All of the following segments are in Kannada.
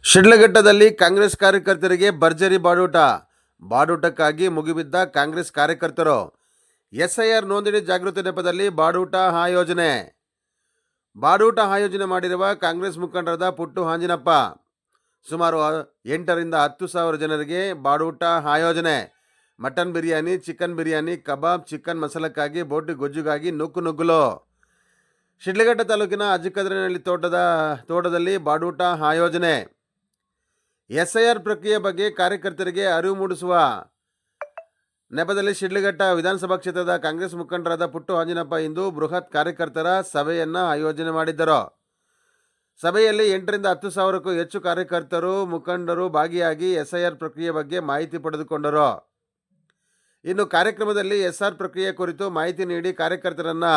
ಶಿಡ್ಲಘಟ್ಟದಲ್ಲಿ ಕಾಂಗ್ರೆಸ್ ಕಾರ್ಯಕರ್ತರಿಗೆ ಭರ್ಜರಿ ಬಾಡೂಟಕ್ಕಾಗಿ ಮುಗಿಬಿದ್ದ ಕಾಂಗ್ರೆಸ್ ಕಾರ್ಯಕರ್ತರು. ಎಸ್ಐಆರ್ ನೋಂದಣಿ ಜಾಗೃತಿ ನೆಪದಲ್ಲಿ ಬಾಡೂಟ ಆಯೋಜನೆ ಮಾಡಿರುವ ಕಾಂಗ್ರೆಸ್ ಮುಖಂಡರಾದ ಪುಟ್ಟು ಆಂಜಿನಪ್ಪ ಸುಮಾರು 8ರಿಂದ 10,000 ಜನರಿಗೆ ಬಾಡೂಟ ಆಯೋಜನೆ. ಮಟನ್ ಬಿರಿಯಾನಿ, ಚಿಕನ್ ಬಿರಿಯಾನಿ, ಕಬಾಬ್, ಚಿಕನ್ ಮಸಾಲಕ್ಕಾಗಿ, ಬೋಟಿ ಗೊಜ್ಜುಗಾಗಿ ನುಗ್ಗುಲು. ಶಿಡ್ಲಘಟ್ಟ ತಾಲೂಕಿನ ಅಜ್ಜಕದ್ರಿನಹಳ್ಳಿ ತೋಟದಲ್ಲಿ ಬಾಡೂಟ ಆಯೋಜನೆ. ಎಸ್ಐಆರ್ ಪ್ರಕ್ರಿಯೆ ಬಗ್ಗೆ ಕಾರ್ಯಕರ್ತರಿಗೆ ಅರಿವು ಮೂಡಿಸುವ ನೆಪದಲ್ಲಿ ಶಿಡ್ಲಘಟ್ಟ ವಿಧಾನಸಭಾ ಕ್ಷೇತ್ರದ ಕಾಂಗ್ರೆಸ್ ಮುಖಂಡರಾದ ಪುಟ್ಟು ಆಂಜಿನಪ್ಪ ಇಂದು ಬೃಹತ್ ಕಾರ್ಯಕರ್ತರ ಸಭೆಯನ್ನು ಆಯೋಜನೆ ಮಾಡಿದ್ದರು. ಸಭೆಯಲ್ಲಿ 8ರಿಂದ 10,000ಕ್ಕೂ ಹೆಚ್ಚು ಕಾರ್ಯಕರ್ತರು, ಮುಖಂಡರು ಭಾಗಿಯಾಗಿ ಎಸ್ಐಆರ್ ಪ್ರಕ್ರಿಯೆ ಬಗ್ಗೆ ಮಾಹಿತಿ ಪಡೆದುಕೊಂಡರು. ಇನ್ನು ಕಾರ್ಯಕ್ರಮದಲ್ಲಿ ಎಸ್ಆರ್ ಪ್ರಕ್ರಿಯೆ ಕುರಿತು ಮಾಹಿತಿ ನೀಡಿ ಕಾರ್ಯಕರ್ತರನ್ನು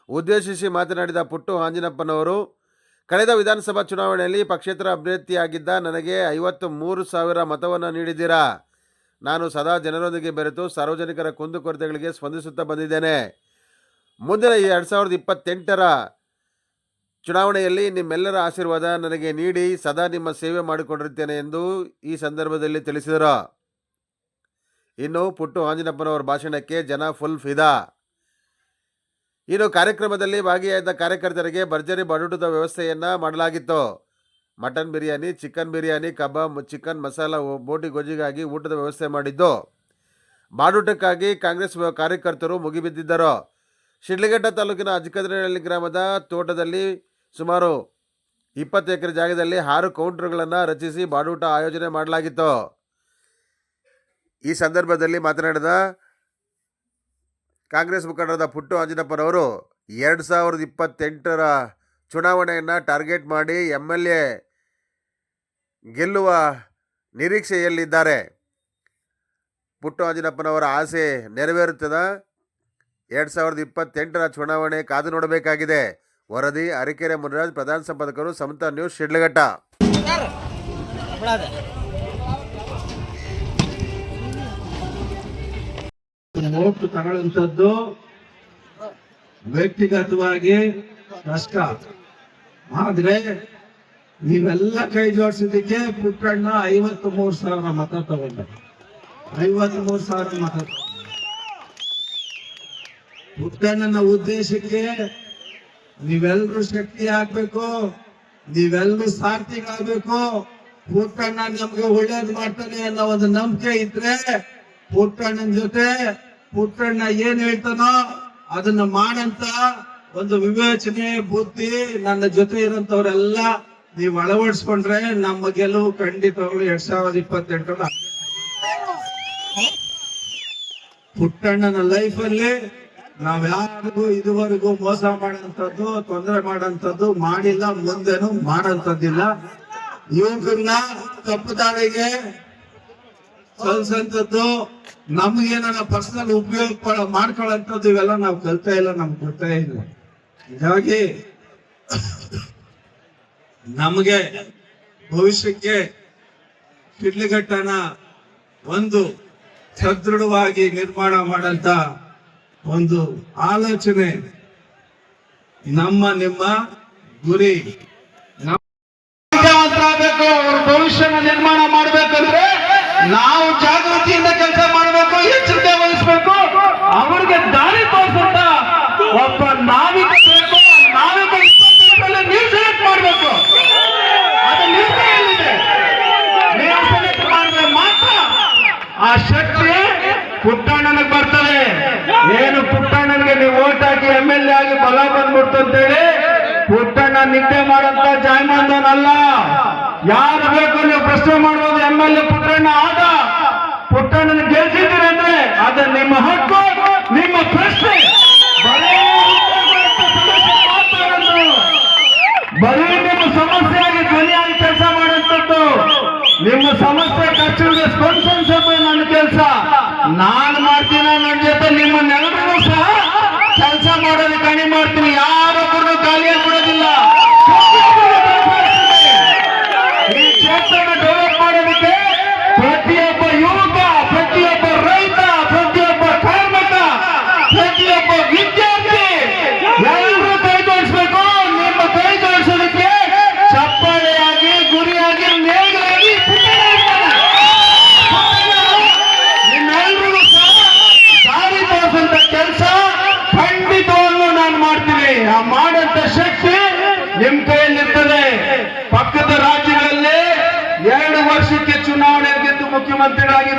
ಉದ್ದೇಶಿಸಿ ಮಾತನಾಡಿದ ಪುಟ್ಟು ಆಂಜಿನಪ್ಪನವರು, ಕಳೆದ ವಿಧಾನಸಭಾ ಚುನಾವಣೆಯಲ್ಲಿ ಪಕ್ಷೇತರ ಅಭ್ಯರ್ಥಿಯಾಗಿದ್ದ ನನಗೆ 53,000 ಮತವನ್ನು ನೀಡಿದ್ದೀರಾ. ನಾನು ಸದಾ ಜನರೊಂದಿಗೆ ಬೆರೆತು ಸಾರ್ವಜನಿಕರ ಕುಂದುಕೊರತೆಗಳಿಗೆ ಸ್ಪಂದಿಸುತ್ತಾ ಬಂದಿದ್ದೇನೆ. ಮುಂದಿನ 2028ರ ಚುನಾವಣೆಯಲ್ಲಿ ನಿಮ್ಮೆಲ್ಲರ ಆಶೀರ್ವಾದ ನನಗೆ ನೀಡಿ ಸದಾ ನಿಮ್ಮ ಸೇವೆ ಮಾಡಿಕೊಂಡಿರುತ್ತೇನೆ ಎಂದು ಈ ಸಂದರ್ಭದಲ್ಲಿ ತಿಳಿಸಿದರು. ಇನ್ನು ಪುಟ್ಟು ಆಂಜಿನಪ್ಪನವರ ಭಾಷಣಕ್ಕೆ ಜನ ಫುಲ್ ಫಿದಾ. ಇನ್ನು ಕಾರ್ಯಕ್ರಮದಲ್ಲಿ ಭಾಗಿಯಾದ ಕಾರ್ಯಕರ್ತರಿಗೆ ಭರ್ಜರಿ ಬಾಡೂಟದ ವ್ಯವಸ್ಥೆಯನ್ನು ಮಾಡಲಾಗಿತ್ತು. ಮಟನ್ ಬಿರಿಯಾನಿ, ಚಿಕನ್ ಬಿರಿಯಾನಿ, ಕಬಾಬ್, ಚಿಕನ್ ಮಸಾಲ, ಬೋಟಿ ಗೊಜ್ಜಿಗಾಗಿ ಊಟದ ವ್ಯವಸ್ಥೆ ಮಾಡಿದ್ದು. ಬಾಡೂಟಕ್ಕಾಗಿ ಕಾಂಗ್ರೆಸ್ ಕಾರ್ಯಕರ್ತರು ಮುಗಿಬಿದ್ದಿದ್ದರು. ಶಿಡ್ಲಘಟ್ಟ ತಾಲೂಕಿನ ಅಜ್ಜಕದ್ರಿನಹಳ್ಳಿ ಗ್ರಾಮದ ತೋಟದಲ್ಲಿ ಸುಮಾರು 20 ಎಕರೆ ಜಾಗದಲ್ಲಿ 6 ಕೌಂಟರ್ಗಳನ್ನು ರಚಿಸಿ ಬಾಡೂಟ ಆಯೋಜನೆ ಮಾಡಲಾಗಿತ್ತು. ಈ ಸಂದರ್ಭದಲ್ಲಿ ಮಾತನಾಡಿದ ಕಾಂಗ್ರೆಸ್ ಮುಖಂಡರಾದ ಪುಟ್ಟು ಆಂಜಿನಪ್ಪನವರು 2028ರ ಚುನಾವಣೆಯನ್ನು ಟಾರ್ಗೆಟ್ ಮಾಡಿ MLA ಗೆಲ್ಲುವ ನಿರೀಕ್ಷೆಯಲ್ಲಿದ್ದಾರೆ. ಪುಟ್ಟು ಆಂಜಿನಪ್ಪನವರ ಆಸೆ ನೆರವೇರುತ್ತದ. 2028ರ ಚುನಾವಣೆ ಕಾದು ನೋಡಬೇಕಾಗಿದೆ. ವರದಿ ಅರಕೆರೆ ಮುನಿರಾಜ್, ಪ್ರಧಾನ ಸಂಪಾದಕರು, ಸಮತಾ ನ್ಯೂಸ್, ಶಿಡ್ಲಘಟ್ಟ. ಓಟು ತಗೊಳ್ಳುವಂಥದ್ದು ವ್ಯಕ್ತಿಗತವಾಗಿ ಕಷ್ಟ, ಆದ್ರೆ ನೀವೆಲ್ಲ ಕೈ ಜೋಡಿಸಿದ್ದಕ್ಕೆ ಪುಟ್ಟಣ್ಣ 53,000 ಮತ ತಗೊಂಡ. 53,000 ಮತ ಪುಟ್ಟಣ್ಣನ ಉದ್ದೇಶಕ್ಕೆ ನೀವೆಲ್ಲರೂ ಶಕ್ತಿ ಹಾಕ್ಬೇಕು, ನೀವೆಲ್ಲರೂ ಸಾರ್ಥಿಗಳಾಗಬೇಕು. ಪುಟ್ಟಣ್ಣ ನಮ್ಗೆ ಒಳ್ಳೇದು ಮಾಡ್ತಾನೆ ಅನ್ನೋ ಒಂದು ನಂಬಿಕೆ ಇದ್ರೆ ಪುಟ್ಟಣ್ಣನ ಜೊತೆ ಪುಟ್ಟಣ್ಣ ಏನ್ ಹೇಳ್ತಾನೋ ಅದನ್ನ ಮಾಡಂತ ಒಂದು ವಿವೇಚನೆ, ಬುದ್ಧಿ ನನ್ನ ಜೊತೆ ಇರೋಂಥವ್ರೆಲ್ಲ ನೀವು ಅಳವಡಿಸ್ಕೊಂಡ್ರೆ ನಮ್ಮ ಗೆಲುವು ಖಂಡಿತವಾಗ್ಲು 2028 ಪುಟ್ಟಣ್ಣನ ಲೈಫಲ್ಲಿ ನಾವ್ ಯಾರಿಗೂ ಇದುವರೆಗೂ ಮೋಸ ಮಾಡೋಂಥದ್ದು, ತೊಂದರೆ ಮಾಡೋಂಥದ್ದು ಮಾಡಿಲ್ಲ, ಮುಂದೆನೂ ಮಾಡೋಂಥದ್ದಿಲ್ಲ. ಯುವಕರನ್ನ ತಪ್ಪು ದಾರಿಗೆ ಕಲ್ಸಂತದ್ದು, ನಮ್ಗೇನ ಪರ್ಸನಲ್ ಉಪಯೋಗ ಮಾಡ್ಕೊಳ್ಳೋಂಥದ್ದು ಇವೆಲ್ಲ ನಾವು ಕಲ್ತಾ ಇಲ್ಲ, ನಮ್ಗೆ ಗೊತ್ತೇ ಇಲ್ಲ. ಹೀಗಾಗಿ ನಮಗೆ ಭವಿಷ್ಯಕ್ಕೆ ಶಿಡ್ಲಘಟ್ಟನ ಒಂದು ಸದೃಢವಾಗಿ ನಿರ್ಮಾಣ ಮಾಡಂತ ಒಂದು ಆಲೋಚನೆ ನಿಮ್ಮ ಗುರಿ. ಆಗಬೇಕು. ಅವ್ರ ಭವಿಷ್ಯನ ನಿರ್ಮಾಣ ಮಾಡ್ಬೇಕಂದ್ರೆ ನಾವು ಜಾಗೃತಿಯಿಂದ ಕೆಲಸ ಮಾಡಬೇಕು, ಎಚ್ಚರಿಕೆ ವಹಿಸಬೇಕು, ಅವ್ರಿಗೆ ದಾರಿ ತೋರಿಸುತ್ತ ಒಬ್ಬ ನಾವಿಕ ಬೇಕು. ನಾವಿಕ ನೀವು ಸೆಲೆಕ್ಟ್ ಮಾಡಬೇಕು. ಅದು ನಿರ್ಣಯಲ್ಲಿದೆ. ನೀವು ಸೆಲೆಕ್ಟ್ ಮಾಡಿದ್ರೆ ಮಾತ್ರ ಆ ಶಕ್ತಿ ಪುಟ್ಟಣ್ಣನಿಗೆ ಬರ್ತದೆ. ಏನು ಪುಟ್ಟಣ್ಣನಿಗೆ ನೀವು ಓಟ್ ಹಾಕಿ MLA ಆಗಿ ಬಲ ಬಂದ್ಬಿಡ್ತು ಅಂತೇಳಿ ಪುಟ್ಟಣ್ಣ ನಿದ್ದೆ ಮಾಡಂತ ಜಾಯಮಾನದವನಲ್ಲ. ಯಾರು ಬೇಕು ನೀವು ಪ್ರಶ್ನೆ ಮಾಡುವುದು. MLA ಪುಟ್ಟಣ್ಣ ಆದ, ಪುಟ್ಟಣ್ಣನ ಗೆಲ್ಸಿದ್ದೀರಿ ಅಂದ್ರೆ ಅದು ನಿಮ್ಮ ಹಕ್ಕು, ನಿಮ್ಮ ಪ್ರಶ್ನೆ. ಬರೀ ನಿಮ್ಮ ಸಮಸ್ಯೆಯಾಗಿ ಧ್ವನಿಯಾಗಿ ಕೆಲಸ ಮಾಡುವಂಥದ್ದು, ನಿಮ್ಮ ಸಮಸ್ಯೆ ಕಷ್ಟಗಳಿಗೆ ಸ್ಪಂದಿಸೋದು ನನ್ನ ಕೆಲಸ. ನಾನು ಮಾಡ್ತೀನಿ, ನನ್ನ ಜೊತೆ ನಿಮ್ಮನ್ನೆಲ್ಲರೂ ಸಹ ಕೆಲಸ ಮಾಡೋದಕ್ಕೆ ಕಣಿ ಮಾಡ್ತೀನಿ. ಯಾರೊಬ್ಬರು ಖಾಲಿಯಾಗಿ ಬಿಡೋದಿಲ್ಲ. ಈ ಕ್ಷೇತ್ರನ ಡೆವಲಪ್ ಮಾಡೋದಕ್ಕೆ ಪ್ರತಿಯೊಬ್ಬ ಯುವಕ, ಪ್ರತಿಯೊಬ್ಬ ರೈತ, ಪ್ರತಿಯೊಬ್ಬ ಕಾರ್ಮಿಕ, ಪ್ರತಿಯೊಬ್ಬ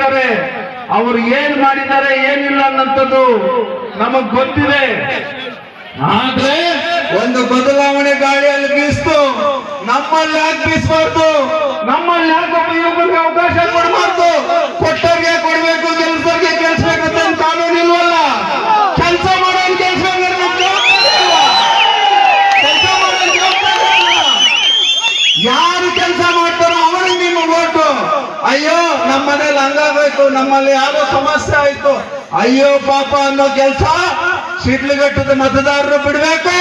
ಇದ್ದಾರೆ. ಅವ್ರು ಏನ್ ಮಾಡಿದ್ದಾರೆ ಏನಿಲ್ಲ ಅನ್ನಂಥದ್ದು ನಮಗ್ ಗೊತ್ತಿದೆ. ಆದ್ರೆ ಒಂದು ಬದಲಾವಣೆ ಗಾಳಿಯಲ್ಲಿ ಬೀಸ್ತು, ನಮ್ಮಲ್ಲಿ ಯಾಕೆ ಬೀಸಬಾರ್ದು? ನಮ್ಮಲ್ಲಿ ಯಾಕೊಬ್ಬ ಯುವಕರಿಗೆ ಅವಕಾಶ ಕೊಡಬಾರ್ದು? ಕೊಟ್ಟವ್ರಿಗೆ ಕೊಡ್ಬೇಕು, ಕೆಲಸರಿಗೆ ಕೆಲ್ಸಬೇಕಂತ ಕಾನೂನು ಇಲ್ವಲ್ಲ. ಕೆಲಸ ಮಾಡೋನ್ ಕೆಲಸ ಯಾರು ಕೆಲಸ ಮಾಡ್ತಾರೋ ಅವನಿಗೆ ನಿಮ್ಮ ಓಟು. ಅಯ್ಯೋ ನಮ್ಮ ಮನೇಲಿ ಹಂಗಾಗೋಯ್ತು, ನಮ್ಮಲ್ಲಿ ಯಾರೋ ಸಮಸ್ಯೆ ಆಯ್ತು, ಅಯ್ಯೋ ಪಾಪ ಅನ್ನೋ ಕೆಲಸ ಶಿಡ್ಲಘಟ್ಟದ ಮತದಾರರು ಬಿಡ್ಬೇಕು.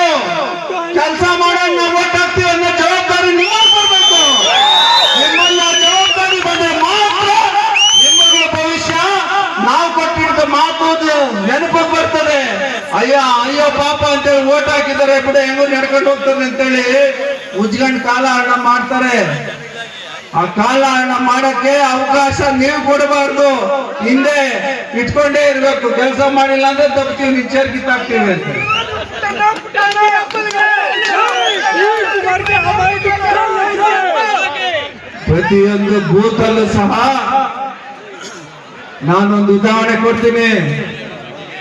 ಕೆಲಸ ಮಾಡೋಣ ನಾವು ಓಟ್ ಹಾಕ್ತೀವಿ ಅನ್ನೋ ಜವಾಬ್ದಾರಿ ನೀವು ಕೊಡ್ಬೇಕು. ನಿಮ್ಮಲ್ಲ ಜವಾಬ್ದಾರಿ ಬಂದ್ರೆ ಮಾತ್ರ ನಿಮ್ಮಗಳ ಭವಿಷ್ಯ ನಾವು ಕೊಟ್ಟಿದ್ದ ಮಾತು ನೆನಪಿಗೆ ಬರ್ತದೆ. ಅಯ್ಯೋ ಪಾಪ ಅಂತೇಳಿ ಓಟ್ ಹಾಕಿದ್ದಾರೆ ಬಿಡ, ಹೆಂಗೋ ನಡ್ಕೊಂಡು ಹೋಗ್ತಾರೆ ಅಂತೇಳಿ ಉಜ್ಗಂಡ್ ಕಾಲ ಹಣ ಮಾಡ್ತಾರೆ. ಆ ಕಾಲ ಹಣ ಮಾಡಕ್ಕೆ ಅವಕಾಶ ನೀವು ಕೊಡಬಾರ್ದು. ಹಿಂದೆ ಇಟ್ಕೊಂಡೇ ಇರ್ಬೇಕು. ಕೆಲಸ ಮಾಡಿಲ್ಲ ಅಂದ್ರೆ ತಪ್ಪಿತೀವಿ, ನಿಚ್ಚೇರ್ ಕಿತ್ತಾಕ್ತೀವಿ ಅಂತ. ಪ್ರತಿಯೊಂದು ಬೂತಲ್ಲೂ ಸಹ ನಾನೊಂದು ಉದಾಹರಣೆ ಕೊಡ್ತೀನಿ.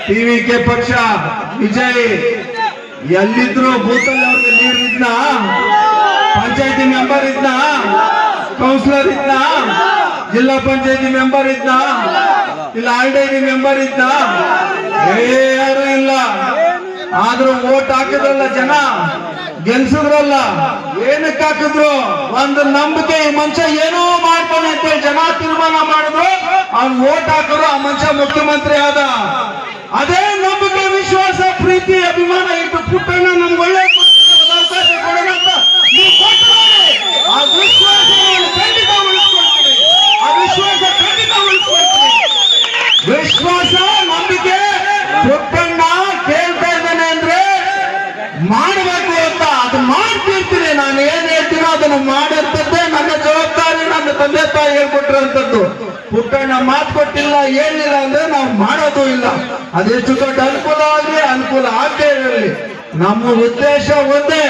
ಟಿವಿಕೆ ಪಕ್ಷ ವಿಜಯ್ ಎಲ್ಲಿದ್ರು ಬೂತಲ್ಲಿ ಅವ್ರಿಗೆ ಲೀಡರ್ ಇದ್ನ, ಪಂಚಾಯತಿ ಮೆಂಬರ್ ಇದ್ನ, ಕೌನ್ಸಿಲರ್ ಇದ್ನ, ಜಿಲ್ಲಾ ಪಂಚಾಯತಿ ಮೆಂಬರ್ ಇದ್ನ, ಇಲ್ಲ RDI ಮೆಂಬರ್ ಇದ್ನ, ಯಾರು ಇಲ್ಲ. ಆದ್ರೂ ಓಟ್ ಹಾಕಿದ್ರಲ್ಲ ಜನ, ಗೆಲ್ಸಿದ್ರಲ್ಲ. ಏನಕ್ಕೆ ಹಾಕಿದ್ರು? ಒಂದು ನಂಬಿಕೆ, ಈ ಮನುಷ್ಯ ಏನೋ ಮಾಡ್ತಾನೆ ಅಂತ ಜನ ತೀರ್ಮಾನ ಮಾಡಿದ್ರು, ಅವ್ನು ಓಟ್ ಹಾಕಿದ್ರು, ಆ ಮನುಷ್ಯ ಮುಖ್ಯಮಂತ್ರಿ ಆದ. ಅದೇ ನಂಬಿಕೆ, ವಿಶ್ವಾಸ, ಪ್ರೀತಿ, ಅಭಿಮಾನ ಇಟ್ಟು ಪುಟ್ಟಣ್ಣ ನಮ್ಗೆ ಒಳ್ಳೆ ಅವಕಾಶ ಕೊಡೋಣ ಅಂತ ನೀವು ಕೊಟ್ಟು ನೋಡಿ. ಆ ವಿಶ್ವಾಸ ಖಂಡಿತ ಉಳಿಸ್ಕೊಳ್ತೀವಿ. ಆ ವಿಶ್ವಾಸ ಖಂಡಿತ ಉಳಿಸ್ಕೊಳ್ತೀವಿ. ವಿಶ್ವಾಸ, ನಂಬಿಕೆ ಪುಟ್ಟಣ್ಣ ಕೇಳ್ತಾ ಇದ್ದಾನೆ ಅಂದ್ರೆ ಮಾಡಬೇಕು ಅಂತ, ಅದು ಮಾಡ್ತಿರ್ತೀನಿ. ನಾನು ಏನ್ ಹೇಳ್ತೀನೋ ಅದನ್ನು ಮಾಡಿರ್ತದ್ದೇ ನನ್ನ ಜವಾಬ್ದಾರಿ. ನನ್ನ ತಂದೆ ತಾಯಿ ಹೇಳ್ಕೊಟ್ಟಿರೋಂಥದ್ದು. ಪುಟ್ಟಣ್ಣ ಮಾತು ಕೊಟ್ಟಿಲ್ಲ, ಹೇಳಿಲ್ಲ ಅಂದ್ರೆ ನಾವು ಮಾಡೋದು ಇಲ್ಲ. ಅದೆಷ್ಟು ದೊಡ್ಡ ಅನುಕೂಲ ಆಗಲಿ, ಅನುಕೂಲ ಆಗದೆ ಇರಲಿ, ನಮ್ಮ ಉದ್ದೇಶ ಒಂದೇ.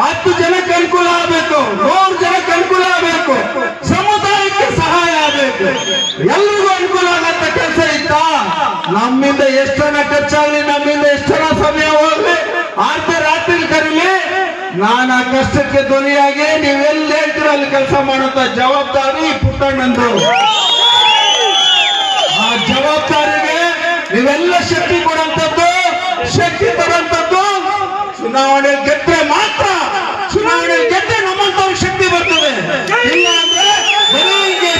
10 ಜನಕ್ಕೆ ಅನುಕೂಲ ಆಗಬೇಕು, 100 ಜನಕ್ಕೆ ಅನುಕೂಲ ಆಗಬೇಕು, ಸಮುದಾಯಕ್ಕೆ ಸಹಾಯ ಆಗಬೇಕು, ಎಲ್ರಿಗೂ ಅನುಕೂಲ ಆಗಂತ ಕೆಲಸ ಇತ್ತ. ನಮ್ಮಿಂದ ಎಷ್ಟು ಜನ ಖರ್ಚಾಗಲಿ, ನಮ್ಮಿಂದ ಎಷ್ಟು ಜನ ಸಮಯ ಹೋಗ್ಲಿ, ಅರ್ಧ ರಾತ್ರಿ ಕರೀಲಿ, ನಾನು ಆ ಕಷ್ಟಕ್ಕೆ ಧ್ವನಿಯಾಗಿ ನೀವೆಲ್ಲಿ ಹೇಳ್ತೀರೋ ಅಲ್ಲಿ ಕೆಲಸ ಮಾಡುವಂತ ಜವಾಬ್ದಾರಿ ಪುಟ್ಟಣ್ಣಂದು. ಆ ಜವಾಬ್ದಾರಿಗೆ ನೀವೆಲ್ಲ ಶಕ್ತಿ ಕೊಡುವಂಥದ್ದು, ಶಕ್ತಿ ತರುವಂಥದ್ದು. ಚುನಾವಣೆ ಗೆದ್ರೆ ಮಾತ್ರ, ಚುನಾವಣೆ ಗೆದ್ರೆ ನಮ್ಮಂತ ಶಕ್ತಿ ಬರ್ತದೆ. ಇಲ್ಲ ಅಂದ್ರೆ ಬರೀ ಹೀಗೆ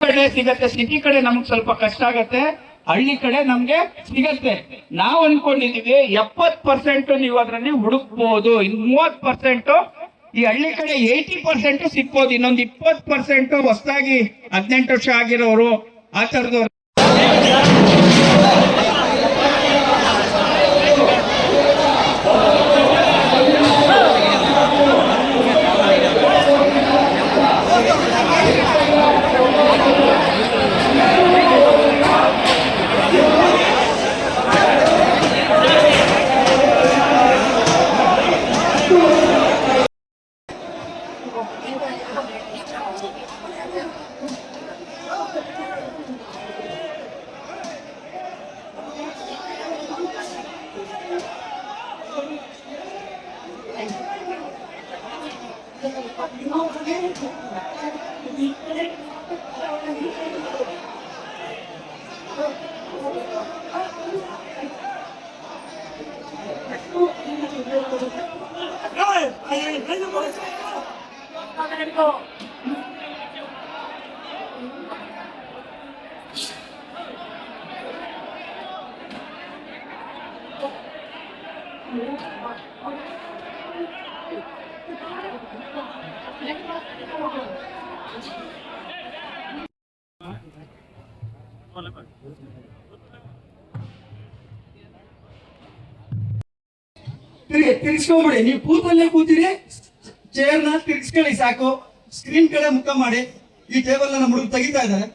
ಕಡೆ ಸಿಗತ್ತೆ. ಸಿಟಿ ಕಡೆ ನಮ್ಗೆ ಸ್ವಲ್ಪ ಕಷ್ಟ ಆಗತ್ತೆ, ಹಳ್ಳಿ ಕಡೆ ನಮ್ಗೆ ಸಿಗತ್ತೆ. ನಾವು ಅನ್ಕೊಂಡಿದೀವಿ 70% ನೀವು ಅದರಲ್ಲಿ ಹುಡುಕ್ಬೋದು, ಇನ್ನು 30% ಈ ಹಳ್ಳಿ ಕಡೆ 80% ಸಿಗ್ಬೋದು, ಇನ್ನೊಂದು 20% ಹೊಸದಾಗಿ 18 ವರ್ಷ ಆಗಿರೋರು ಆ ತರದವ್ರು. ತಿರ್ಗಿಸ್ಕೊಂಬಿಡಿ. ನೀವು ಕೂತಲ್ಲೇ ಕೂತಿರಿ, ಚೇರ್ನ ತಿರ್ಗಿಸ್ಕೊಳ್ಳಿ ಸಾಕು. ಸ್ಕ್ರೀನ್ ಕಡೆ ಮುಖ ಮಾಡಿ. ಈ ಟೇಬಲ್ ನಮ್ಮ ಹುಡುಗ ತೆಗಿತಾ ಇದ್ದಾರೆ.